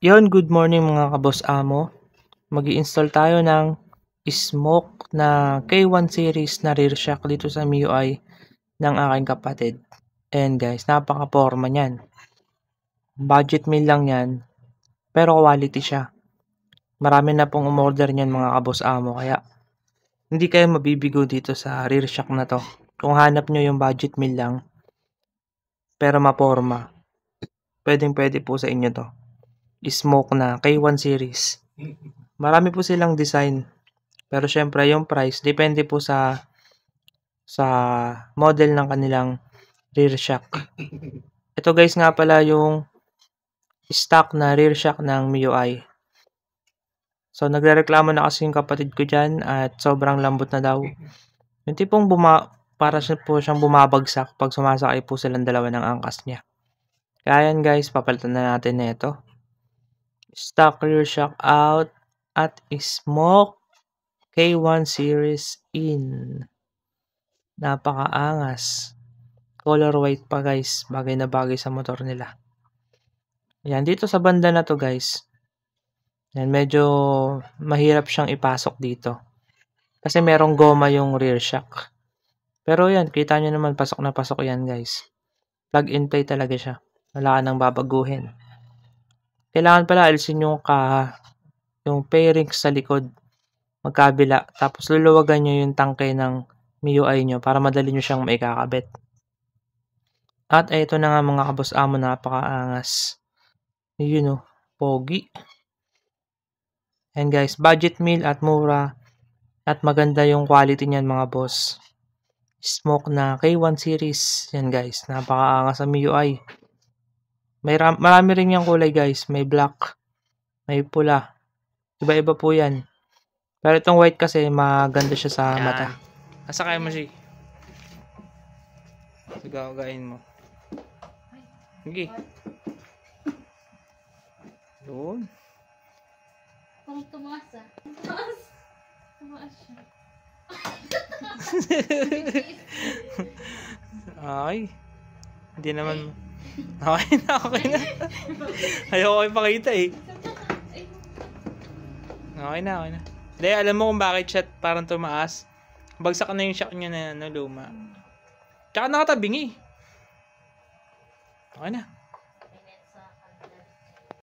Yon, good morning mga kaboss amo. Mag-i-install tayo ng smoke na K1 series na rear shock dito sa MIUI ng aking kapatid. And guys, napaka-porma niyan. Budget meal lang yan, pero quality siya. Marami na pong umorder niyan mga kaboss amo, kaya hindi kayo mabibigo dito sa rear shock na to. Kung hanap nyo yung budget meal lang, pero maporma, pwedeng-pwede po sa inyo to. Smoke na K1 series. Marami po silang design. Pero syempre yung price depende po sa model ng kanilang rear shock. Ito guys nga pala yung stock na rear shock ng MIUI. So nagrereklamo na kasi yung kapatid ko diyan at sobrang lambot na daw. Yung tipong para po siyang bumabagsak pag sumasakay po silang dalawa ng angkas niya. Kaya yan guys, papalitan na natin na ito. Stock rear shock out at smoke K1 series in. Napakaangas. Color white pa guys. Bagay na bagay sa motor nila. Yan. Dito sa banda na to guys. Yan. Medyo mahirap siyang ipasok dito. Kasi merong goma yung rear shock. Pero yan. Kita nyo naman pasok na pasok yan guys. Plug and play talaga siya. Wala ka nang babaguhin. Kailangan pala alisin yung fairings sa likod. Magkabila. Tapos luluwagan nyo yung tangke ng MIUI nyo para madali nyo siyang maikakabit. At ito na nga mga kaboss amo, napakaangas. Yun pogi. And guys, budget meal at mura. At maganda yung quality niyan mga boss. Smoke na K1 series. Yan guys, napakaangas sa MIUI. Marami rin yung kulay guys. May black, may pula. Iba-iba po yan. Pero itong white kasi maganda siya sa mata. Asakay mo siya. Gagain mo. Sige. Doon. Parang tumaas ah. Tumaas siya. Ay. Hindi naman. Okay na, okay na. Ayoko ipakita eh. Okay na, okay na. Hindi, alam mo kung bakit siya parang tumaas? Bagsak na yung shock niya na luma. Tsaka nakatabingi. Okay na.